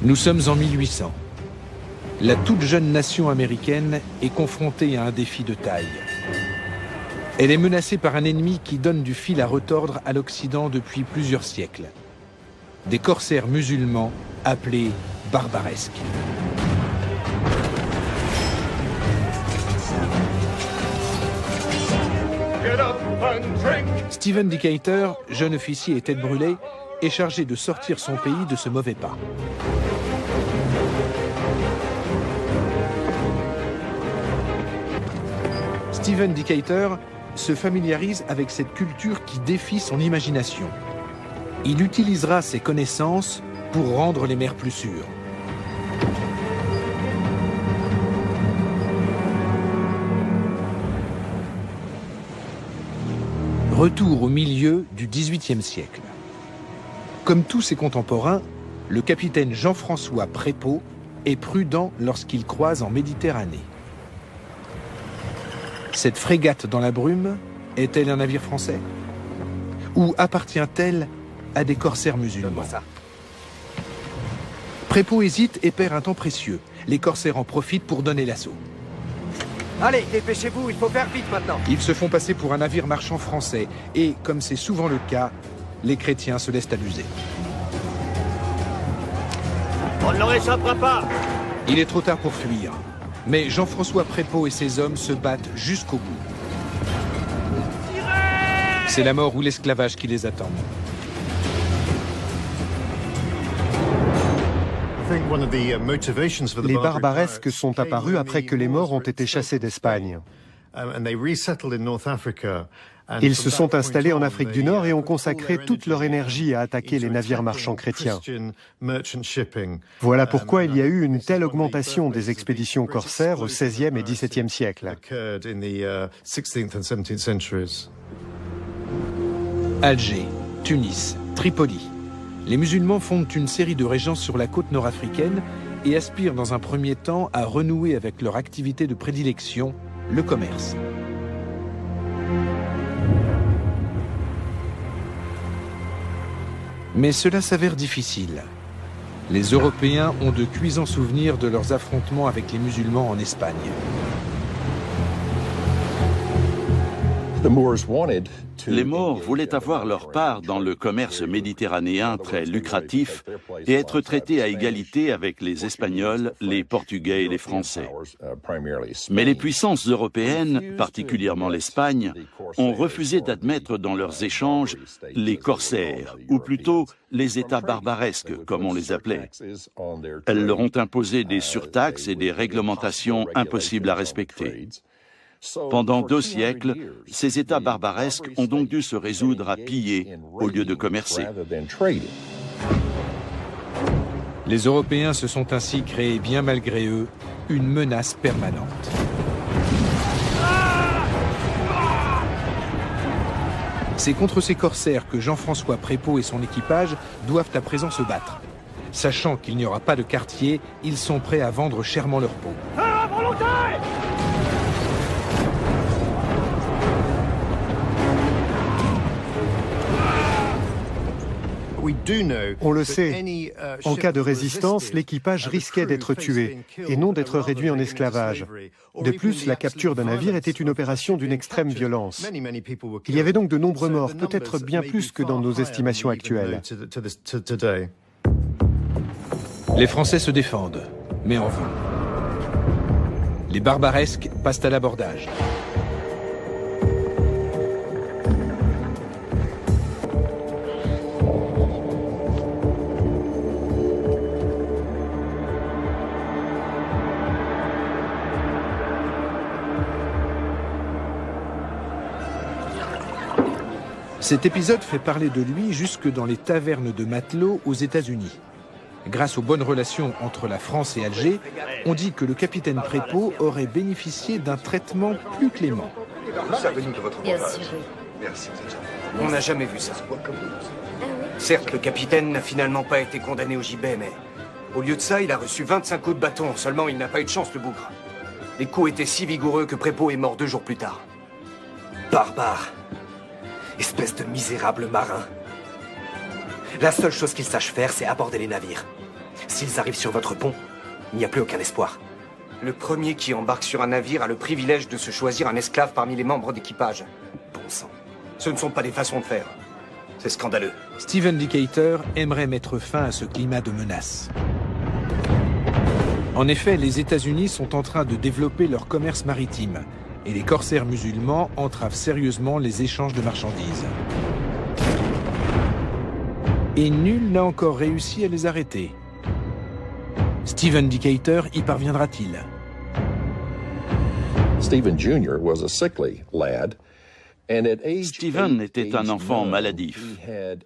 Nous sommes en 1800. La toute jeune nation américaine est confrontée à un défi de taille. Elle est menacée par un ennemi qui donne du fil à retordre à l'Occident depuis plusieurs siècles. Des corsaires musulmans appelés barbaresques. Stephen Decatur, jeune officier et tête brûlée, est chargé de sortir son pays de ce mauvais pas. Stephen Decatur se familiarise avec cette culture qui défie son imagination. Il utilisera ses connaissances pour rendre les mers plus sûres. Retour au milieu du XVIIIe siècle. Comme tous ses contemporains, le capitaine Jean-François Prépeau est prudent lorsqu'il croise en Méditerranée. Cette frégate dans la brume est-elle un navire français? Ou appartient-elle à des corsaires musulmans? Prépeau hésite et perd un temps précieux. Les corsaires en profitent pour donner l'assaut. Allez, dépêchez-vous, il faut faire vite maintenant. Ils se font passer pour un navire marchand français et, comme c'est souvent le cas, les chrétiens se laissent abuser. On ne leur échappera pas. Il est trop tard pour fuir, mais Jean-François Prépeau et ses hommes se battent jusqu'au bout. C'est la mort ou l'esclavage qui les attend. Les barbaresques sont apparus après que les Maures ont été chassés d'Espagne. Ils se sont installés en Afrique du Nord et ont consacré toute leur énergie à attaquer les navires marchands chrétiens. Voilà pourquoi il y a eu une telle augmentation des expéditions corsaires au XVIe et XVIIe siècle. Alger, Tunis, Tripoli. Les musulmans fondent une série de régences sur la côte nord-africaine et aspirent dans un premier temps à renouer avec leur activité de prédilection, le commerce. Mais cela s'avère difficile. Les Européens ont de cuisants souvenirs de leurs affrontements avec les musulmans en Espagne. Les Maures voulaient avoir leur part dans le commerce méditerranéen très lucratif et être traités à égalité avec les Espagnols, les Portugais et les Français. Mais les puissances européennes, particulièrement l'Espagne, ont refusé d'admettre dans leurs échanges les corsaires, ou plutôt les États barbaresques, comme on les appelait. Elles leur ont imposé des surtaxes et des réglementations impossibles à respecter. Pendant 2 siècles, ces États barbaresques ont donc dû se résoudre à piller au lieu de commercer. Les Européens se sont ainsi créés, bien malgré eux, une menace permanente. C'est contre ces corsaires que Jean-François Prépeau et son équipage doivent à présent se battre. Sachant qu'il n'y aura pas de quartier, ils sont prêts à vendre chèrement leur peau. On le sait, en cas de résistance, l'équipage risquait d'être tué et non d'être réduit en esclavage. De plus, la capture d'un navire était une opération d'une extrême violence. Il y avait donc de nombreux morts, peut-être bien plus que dans nos estimations actuelles. Les Français se défendent, mais en vain. Les barbaresques passent à l'abordage. Cet épisode fait parler de lui jusque dans les tavernes de matelots aux États-Unis. Grâce aux bonnes relations entre la France et Alger, on dit que le capitaine Prépeau aurait bénéficié d'un traitement plus clément. Servez-nous de votre Bien sûr, oui. Merci. On n'a jamais vu ça. Certes, le capitaine n'a finalement pas été condamné au gibet, mais au lieu de ça, il a reçu 25 coups de bâton. Seulement, il n'a pas eu de chance, le bougre. Les coups étaient si vigoureux que Prépeau est mort 2 jours plus tard. Barbare. Espèce de misérable marin. La seule chose qu'il sache faire, c'est aborder les navires. S'ils arrivent sur votre pont, il n'y a plus aucun espoir. Le premier qui embarque sur un navire a le privilège de se choisir un esclave parmi les membres d'équipage. Bon sang. Ce ne sont pas des façons de faire. C'est scandaleux. Stephen Decatur aimerait mettre fin à ce climat de menace. En effet, les États-Unis sont en train de développer leur commerce maritime et les corsaires musulmans entravent sérieusement les échanges de marchandises. Et nul n'a encore réussi à les arrêter. Stephen Decatur y parviendra-t-il? Stephen Jr. was a sickly lad. Stephen était un enfant maladif.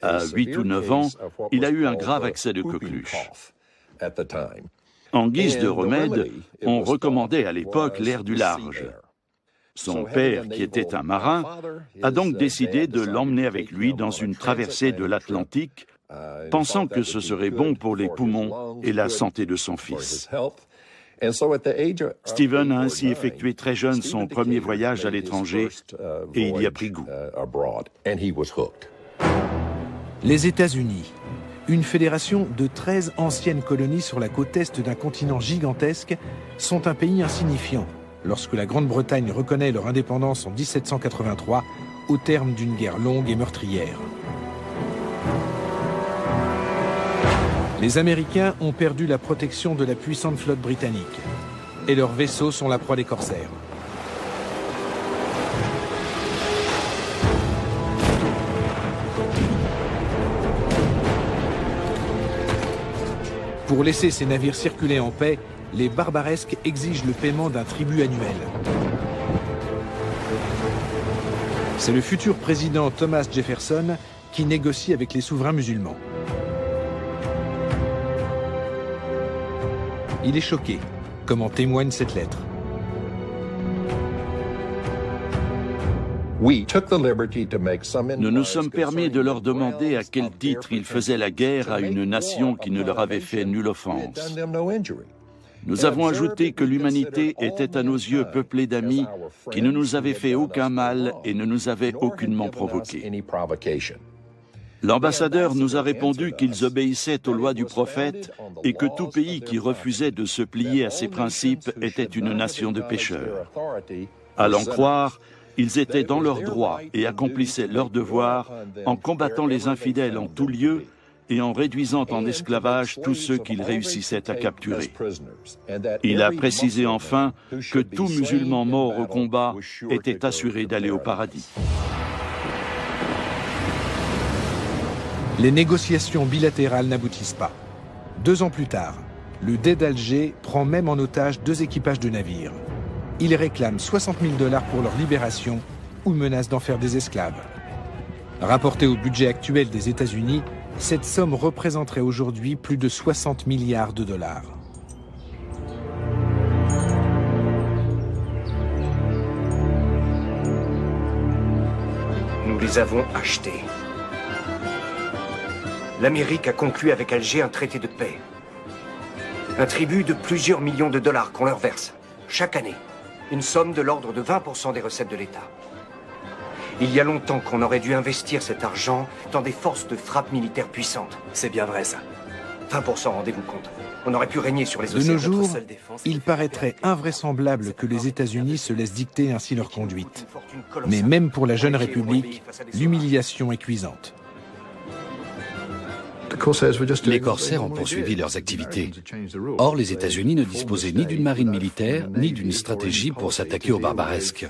À 8 ou 9 ans, il a eu un grave accès de coqueluche. En guise de remède, on recommandait à l'époque l'air du large. Son père, qui était un marin, a donc décidé de l'emmener avec lui dans une traversée de l'Atlantique, pensant que ce serait bon pour les poumons et la santé de son fils. Stephen a ainsi effectué très jeune son premier voyage à l'étranger et il y a pris goût. Les États-Unis, une fédération de 13 anciennes colonies sur la côte est d'un continent gigantesque, sont un pays insignifiant lorsque la Grande-Bretagne reconnaît leur indépendance en 1783 au terme d'une guerre longue et meurtrière. Les Américains ont perdu la protection de la puissante flotte britannique et leurs vaisseaux sont la proie des corsaires. Pour laisser ces navires circuler en paix, les barbaresques exigent le paiement d'un tribut annuel. C'est le futur président Thomas Jefferson qui négocie avec les souverains musulmans. Il est choqué, comme en témoigne cette lettre. Nous nous sommes permis de leur demander à quel titre ils faisaient la guerre à une nation qui ne leur avait fait nulle offense. Nous avons ajouté que l'humanité était à nos yeux peuplée d'amis qui ne nous avaient fait aucun mal et ne nous avaient aucunement provoqués. L'ambassadeur nous a répondu qu'ils obéissaient aux lois du prophète et que tout pays qui refusait de se plier à ses principes était une nation de pécheurs. À l'en croire, ils étaient dans leurs droits et accomplissaient leur devoir en combattant les infidèles en tout lieu et en réduisant en esclavage tous ceux qu'ils réussissaient à capturer. Il a précisé enfin que tout musulman mort au combat était assuré d'aller au paradis. Les négociations bilatérales n'aboutissent pas. 2 ans plus tard, le Dey d'Alger prend même en otage 2 équipages de navires. Il réclame $60 000 pour leur libération ou menace d'en faire des esclaves. Rapporté au budget actuel des États-Unis, cette somme représenterait aujourd'hui plus de 60 milliards de dollars. Nous les avons achetés. L'Amérique a conclu avec Alger un traité de paix. Un tribut de plusieurs millions de dollars qu'on leur verse, chaque année. Une somme de l'ordre de 20% des recettes de l'État. Il y a longtemps qu'on aurait dû investir cet argent dans des forces de frappe militaires puissantes. C'est bien vrai, ça. 20%, rendez-vous compte. On aurait pu régner sur les océans. De nos jours, il paraîtrait invraisemblable que les États-Unis se laissent dicter ainsi leur conduite. Mais même pour la jeune République, l'humiliation est cuisante. Les corsaires ont poursuivi leurs activités. Or, les États-Unis ne disposaient ni d'une marine militaire, ni d'une stratégie pour s'attaquer aux barbaresques.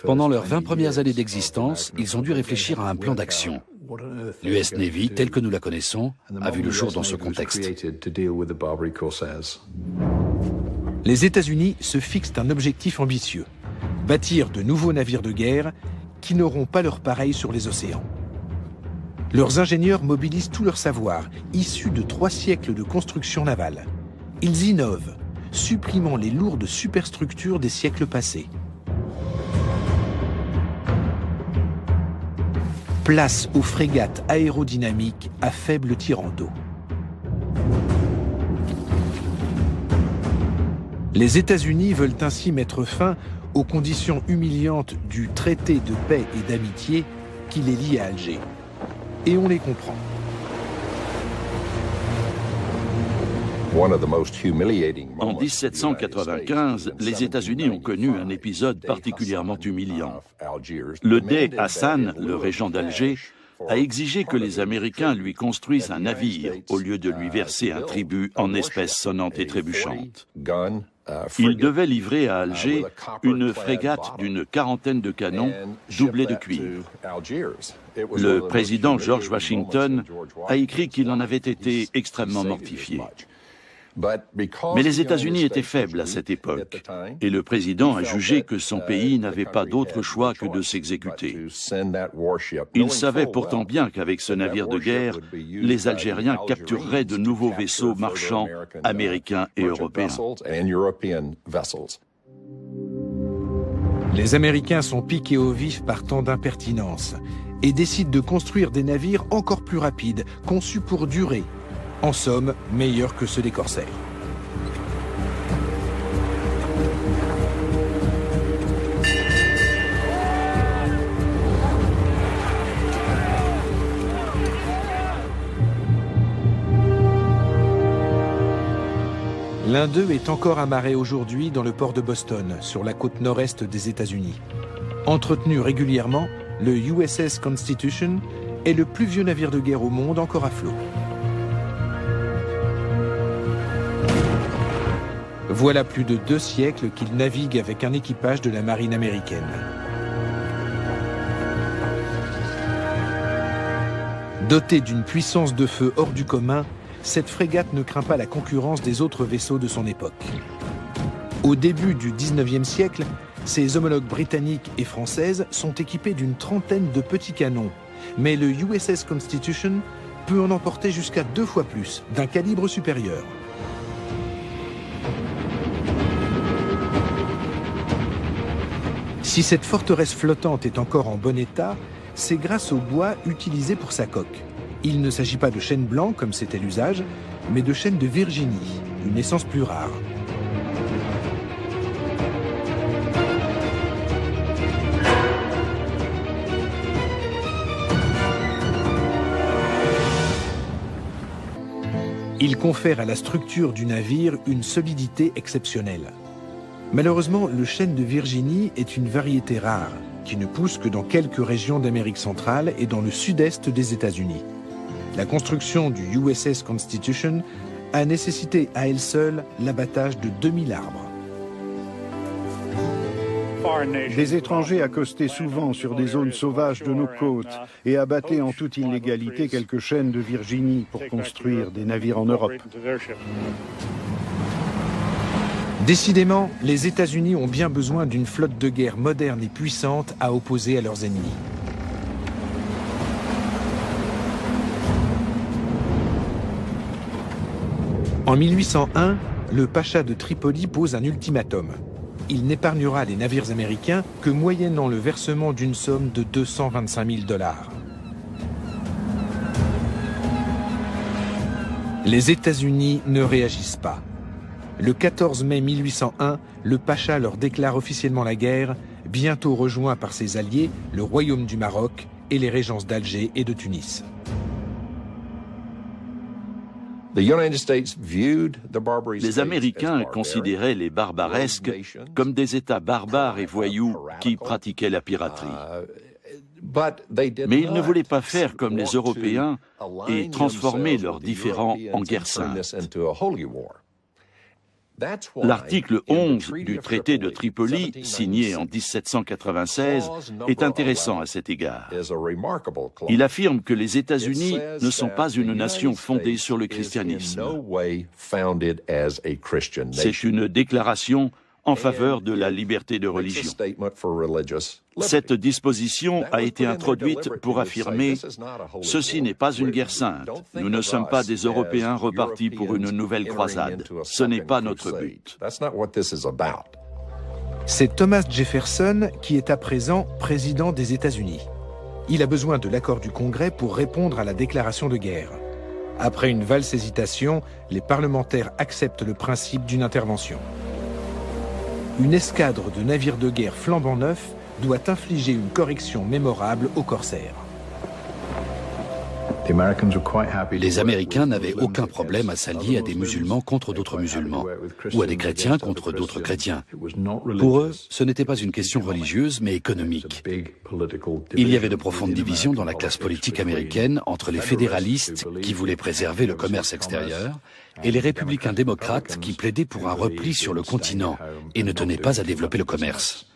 Pendant leurs 20 premières années d'existence, ils ont dû réfléchir à un plan d'action. L'US Navy, telle que nous la connaissons, a vu le jour dans ce contexte. Les États-Unis se fixent un objectif ambitieux, bâtir de nouveaux navires de guerre qui n'auront pas leur pareil sur les océans. Leurs ingénieurs mobilisent tout leur savoir, issu de 3 siècles de construction navale. Ils innovent, supprimant les lourdes superstructures des siècles passés. Place aux frégates aérodynamiques à faible tirant d'eau. Les États-Unis veulent ainsi mettre fin aux conditions humiliantes du traité de paix et d'amitié qui les lie à Alger. Et on les comprend. En 1795, les États-Unis ont connu un épisode particulièrement humiliant. Le Dey Hassan, le régent d'Alger, a exigé que les Américains lui construisent un navire au lieu de lui verser un tribut en espèces sonnantes et trébuchantes. Il devait livrer à Alger une frégate d'une quarantaine de canons doublés de cuivre. Le président George Washington a écrit qu'il en avait été extrêmement mortifié. Mais les États-Unis étaient faibles à cette époque, et le président a jugé que son pays n'avait pas d'autre choix que de s'exécuter. Il savait pourtant bien qu'avec ce navire de guerre, les Algériens captureraient de nouveaux vaisseaux marchands américains et européens. Les Américains sont piqués au vif par tant d'impertinence et décident de construire des navires encore plus rapides, conçus pour durer. En somme, meilleurs que ceux des corsaires. L'un d'eux est encore amarré aujourd'hui dans le port de Boston, sur la côte nord-est des États-Unis. Entretenu régulièrement, le USS Constitution est le plus vieux navire de guerre au monde encore à flot. Voilà plus de 2 siècles qu'il navigue avec un équipage de la marine américaine. Dotée d'une puissance de feu hors du commun, cette frégate ne craint pas la concurrence des autres vaisseaux de son époque. Au début du XIXe siècle, ses homologues britanniques et françaises sont équipés d'une trentaine de petits canons, mais le USS Constitution peut en emporter jusqu'à 2 fois plus, d'un calibre supérieur. Si cette forteresse flottante est encore en bon état, c'est grâce au bois utilisé pour sa coque. Il ne s'agit pas de chêne blanc comme c'était l'usage, mais de chêne de Virginie, une essence plus rare. Il confère à la structure du navire une solidité exceptionnelle. Malheureusement, le chêne de Virginie est une variété rare, qui ne pousse que dans quelques régions d'Amérique centrale et dans le sud-est des États-Unis. La construction du USS Constitution a nécessité à elle seule l'abattage de 2000 arbres. Des étrangers accostaient souvent sur des zones sauvages de nos côtes et abattaient en toute illégalité quelques chênes de Virginie pour construire des navires en Europe. Décidément, les États-Unis ont bien besoin d'une flotte de guerre moderne et puissante à opposer à leurs ennemis. En 1801, le pacha de Tripoli pose un ultimatum. Il n'épargnera les navires américains que moyennant le versement d'une somme de 225 000 $. Les États-Unis ne réagissent pas. Le 14 mai 1801, le pacha leur déclare officiellement la guerre, bientôt rejoint par ses alliés, le Royaume du Maroc et les régences d'Alger et de Tunis. Les Américains considéraient les barbaresques comme des États barbares et voyous qui pratiquaient la piraterie. Mais ils ne voulaient pas faire comme les Européens et transformer leurs différends en guerre sainte. L'article 11 du traité de Tripoli, signé en 1796, est intéressant à cet égard. Il affirme que les États-Unis ne sont pas une nation fondée sur le christianisme. C'est une déclaration en faveur de la liberté de religion. Cette disposition a été introduite pour affirmer « Ceci n'est pas une guerre sainte. Nous ne sommes pas des Européens repartis pour une nouvelle croisade. Ce n'est pas notre but. » C'est Thomas Jefferson qui est à présent président des États-Unis. Il a besoin de l'accord du Congrès pour répondre à la déclaration de guerre. Après une valse hésitation, les parlementaires acceptent le principe d'une intervention. Une escadre de navires de guerre flambant neufs doit infliger une correction mémorable aux corsaires. Les Américains n'avaient aucun problème à s'allier à des musulmans contre d'autres musulmans, ou à des chrétiens contre d'autres chrétiens. Pour eux, ce n'était pas une question religieuse, mais économique. Il y avait de profondes divisions dans la classe politique américaine entre les fédéralistes qui voulaient préserver le commerce extérieur et les républicains démocrates qui plaidaient pour un repli sur le continent et ne tenaient pas à développer le commerce.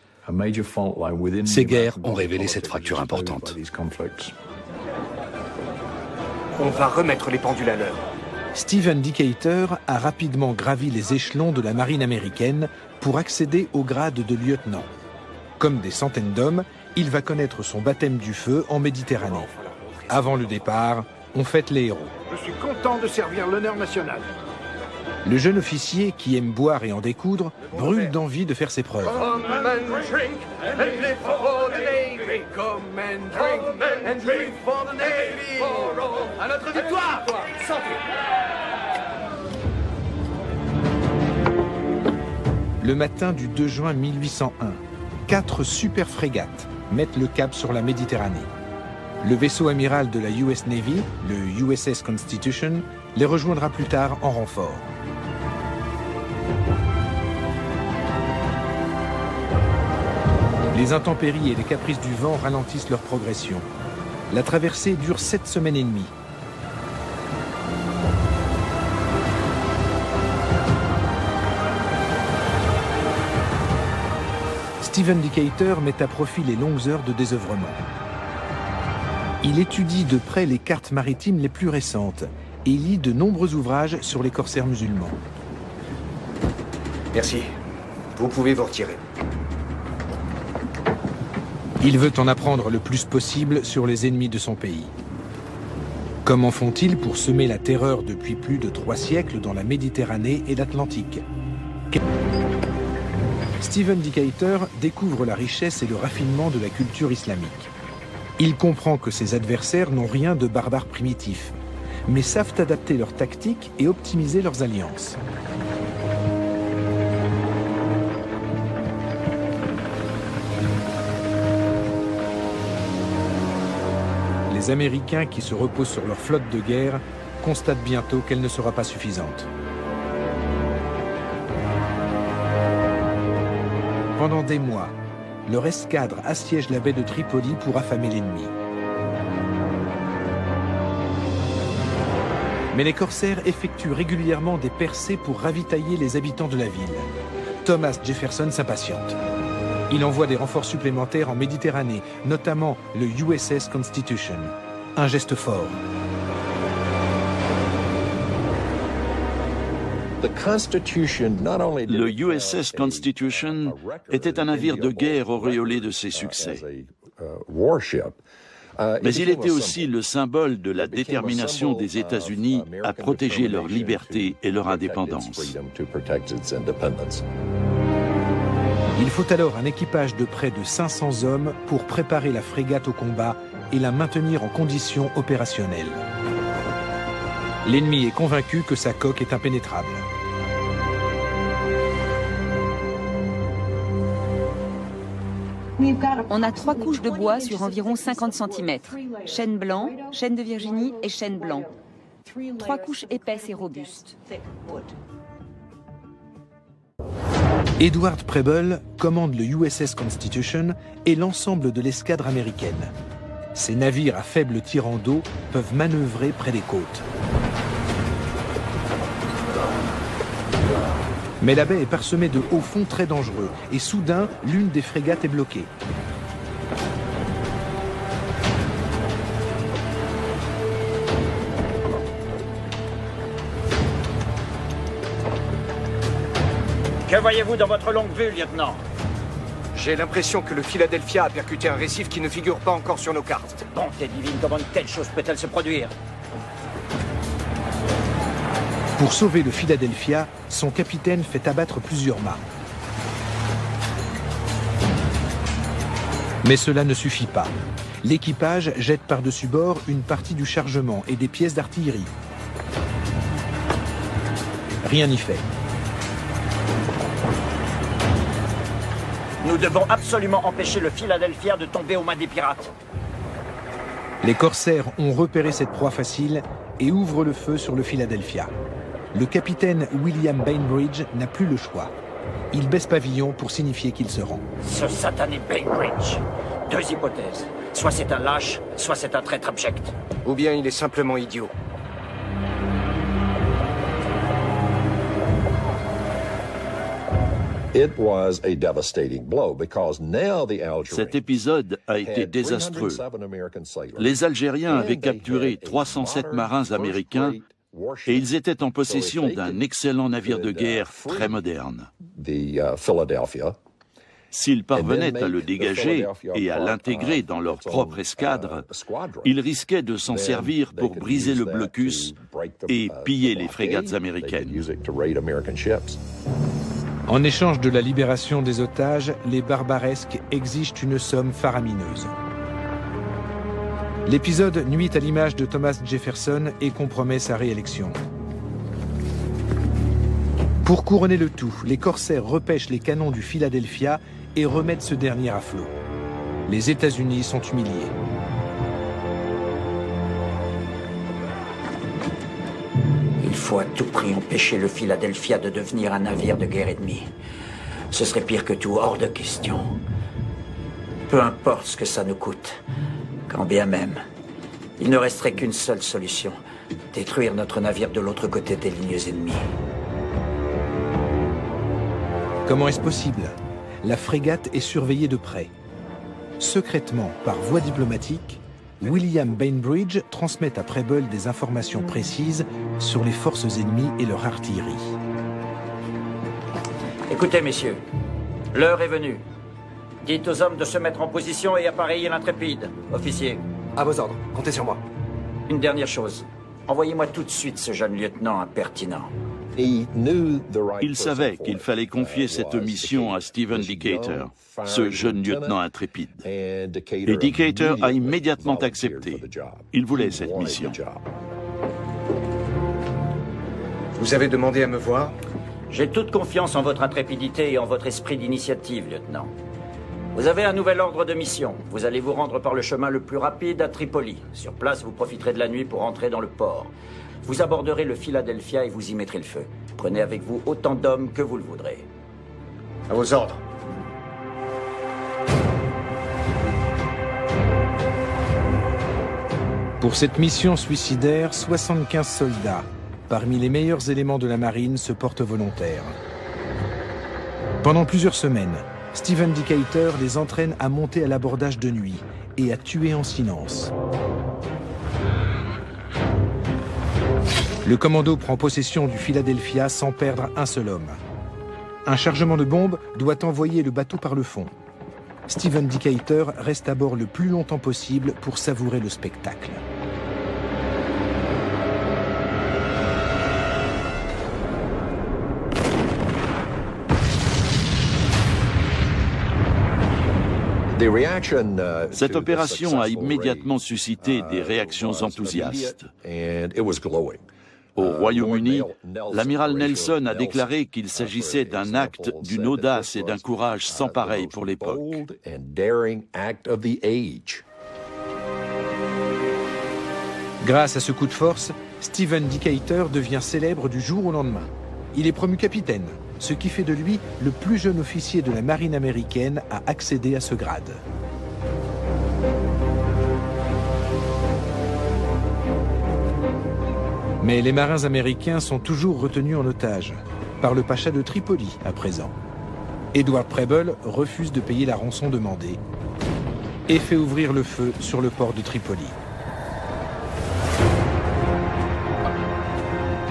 Ces guerres ont révélé cette fracture importante. On va remettre les pendules à l'heure. Stephen Decatur a rapidement gravi les échelons de la marine américaine pour accéder au grade de lieutenant. Comme des centaines d'hommes, il va connaître son baptême du feu en Méditerranée. Avant le départ, on fête les héros. Je suis content de servir l'honneur national. Le jeune officier, qui aime boire et en découdre, brûle d'envie de faire ses preuves. À notre victoire! Le matin du 2 juin 1801, 4 super frégates mettent le cap sur la Méditerranée. Le vaisseau amiral de la US Navy, le USS Constitution, les rejoindra plus tard en renfort. Les intempéries et les caprices du vent ralentissent leur progression. La traversée dure 7 semaines et demie. Stephen Decatur met à profit les longues heures de désœuvrement. Il étudie de près les cartes maritimes les plus récentes et lit de nombreux ouvrages sur les corsaires musulmans. Merci. Vous pouvez vous retirer. Il veut en apprendre le plus possible sur les ennemis de son pays. Comment font-ils pour semer la terreur depuis plus de 3 siècles dans la Méditerranée et l'Atlantique? Stephen Decatur découvre la richesse et le raffinement de la culture islamique. Il comprend que ses adversaires n'ont rien de barbare primitif, mais savent adapter leurs tactiques et optimiser leurs alliances. Les Américains qui se reposent sur leur flotte de guerre constatent bientôt qu'elle ne sera pas suffisante. Pendant des mois, leur escadre assiège la baie de Tripoli pour affamer l'ennemi. Mais les corsaires effectuent régulièrement des percées pour ravitailler les habitants de la ville. Thomas Jefferson s'impatiente. Il envoie des renforts supplémentaires en Méditerranée, notamment le USS Constitution. Un geste fort. Le USS Constitution était un navire de guerre auréolé de ses succès. Mais il était aussi le symbole de la détermination des États-Unis à protéger leur liberté et leur indépendance. Il faut alors un équipage de près de 500 hommes pour préparer la frégate au combat et la maintenir en condition opérationnelle. L'ennemi est convaincu que sa coque est impénétrable. On a 3 couches de bois sur environ 50 cm. Chêne blanc, chêne de Virginie et chêne blanc. 3 couches épaisses et robustes. Edward Preble commande le USS Constitution et l'ensemble de l'escadre américaine. Ces navires à faible tirant d'eau peuvent manœuvrer près des côtes. Mais la baie est parsemée de hauts fonds très dangereux et soudain, l'une des frégates est bloquée. Que voyez-vous dans votre longue vue, lieutenant? J'ai l'impression que le Philadelphia a percuté un récif qui ne figure pas encore sur nos cartes. Bonté divine, comment une telle chose peut-elle se produire? Pour sauver le Philadelphia, son capitaine fait abattre plusieurs mâts. Mais cela ne suffit pas. L'équipage jette par-dessus bord une partie du chargement et des pièces d'artillerie. Rien n'y fait. Nous devons absolument empêcher le Philadelphia de tomber aux mains des pirates. Les corsaires ont repéré cette proie facile et ouvrent le feu sur le Philadelphia. Le capitaine William Bainbridge n'a plus le choix. Il baisse pavillon pour signifier qu'il se rend. Ce satané Bainbridge. Deux hypothèses. Soit c'est un lâche, soit c'est un traître abject. Ou bien il est simplement idiot. Cet épisode a été désastreux. Les Algériens avaient capturé 307 marins américains et ils étaient en possession d'un excellent navire de guerre très moderne. S'ils parvenaient à le dégager et à l'intégrer dans leur propre escadre, ils risquaient de s'en servir pour briser le blocus et piller les frégates américaines. En échange de la libération des otages, les barbaresques exigent une somme faramineuse. L'épisode nuit à l'image de Thomas Jefferson et compromet sa réélection. Pour couronner le tout, les corsaires repêchent les canons du Philadelphia et remettent ce dernier à flot. Les États-Unis sont humiliés. Il faut à tout prix empêcher le Philadelphia de devenir un navire de guerre ennemi. Ce serait pire que tout, hors de question. Peu importe ce que ça nous coûte, quand bien même, il ne resterait qu'une seule solution, détruire notre navire de l'autre côté des lignes ennemies. Comment est-ce possible? La frégate est surveillée de près. Secrètement, par voie diplomatique, William Bainbridge transmet à Preble des informations précises sur les forces ennemies et leur artillerie. Écoutez, messieurs, l'heure est venue. Dites aux hommes de se mettre en position et appareiller l'Intrépide. Officier. À vos ordres, comptez sur moi. Une dernière chose. Envoyez-moi tout de suite ce jeune lieutenant impertinent. Il savait qu'il fallait confier cette mission à Stephen Decatur, ce jeune lieutenant intrépide. Et Decatur a immédiatement accepté. Il voulait cette mission. Vous avez demandé à me voir? J'ai toute confiance en votre intrépidité et en votre esprit d'initiative, lieutenant. Vous avez un nouvel ordre de mission. Vous allez vous rendre par le chemin le plus rapide à Tripoli. Sur place, vous profiterez de la nuit pour entrer dans le port. Vous aborderez le Philadelphia et vous y mettrez le feu. Prenez avec vous autant d'hommes que vous le voudrez. À vos ordres. Pour cette mission suicidaire, 75 soldats, parmi les meilleurs éléments de la marine, se portent volontaires. Pendant plusieurs semaines, Stephen Decatur les entraîne à monter à l'abordage de nuit et à tuer en silence. Le commando prend possession du Philadelphia sans perdre un seul homme. Un chargement de bombes doit envoyer le bateau par le fond. Stephen Decatur reste à bord le plus longtemps possible pour savourer le spectacle. Cette opération a immédiatement suscité des réactions enthousiastes. Au Royaume-Uni, l'amiral Nelson a déclaré qu'il s'agissait d'un acte d'une audace et d'un courage sans pareil pour l'époque. Grâce à ce coup de force, Stephen Decatur devient célèbre du jour au lendemain. Il est promu capitaine, ce qui fait de lui le plus jeune officier de la marine américaine à accéder à ce grade. Mais les marins américains sont toujours retenus en otage, par le pacha de Tripoli à présent. Edward Preble refuse de payer la rançon demandée et fait ouvrir le feu sur le port de Tripoli.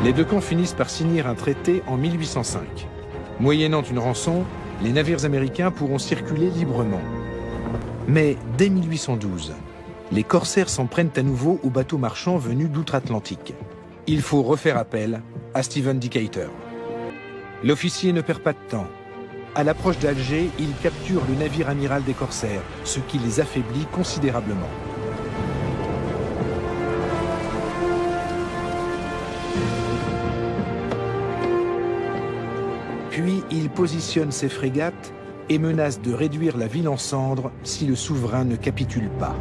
Les deux camps finissent par signer un traité en 1805. Moyennant une rançon, les navires américains pourront circuler librement. Mais dès 1812, les corsaires s'en prennent à nouveau aux bateaux marchands venus d'outre-Atlantique. Il faut refaire appel à Stephen Decatur. L'officier ne perd pas de temps. À l'approche d'Alger, il capture le navire amiral des corsaires, ce qui les affaiblit considérablement. Puis il positionne ses frégates et menace de réduire la ville en cendres si le souverain ne capitule pas.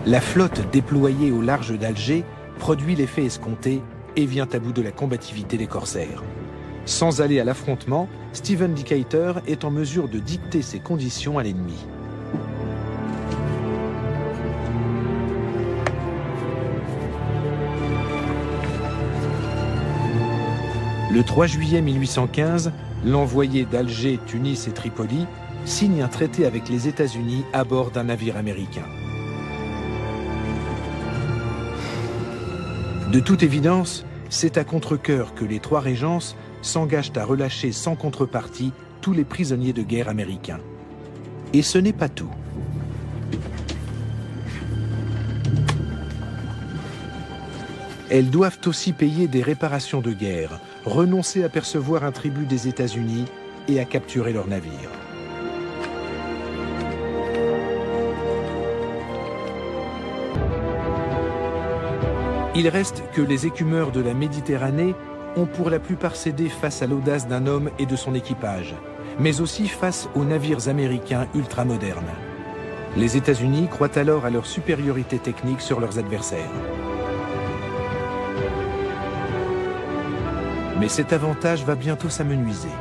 La flotte déployée au large d'Alger produit l'effet escompté et vient à bout de la combativité des corsaires. Sans aller à l'affrontement, Stephen Decatur est en mesure de dicter ses conditions à l'ennemi. Le 3 juillet 1815, l'envoyé d'Alger, Tunis et Tripoli signe un traité avec les États-Unis à bord d'un navire américain. De toute évidence, c'est à contre-cœur que les trois régences s'engagent à relâcher sans contrepartie tous les prisonniers de guerre américains. Et ce n'est pas tout. Elles doivent aussi payer des réparations de guerre, renoncer à percevoir un tribut des États-Unis et à capturer leurs navires. Il reste que les écumeurs de la Méditerranée ont pour la plupart cédé face à l'audace d'un homme et de son équipage, mais aussi face aux navires américains ultramodernes. Les États-Unis croient alors à leur supériorité technique sur leurs adversaires. Mais cet avantage va bientôt s'amenuiser.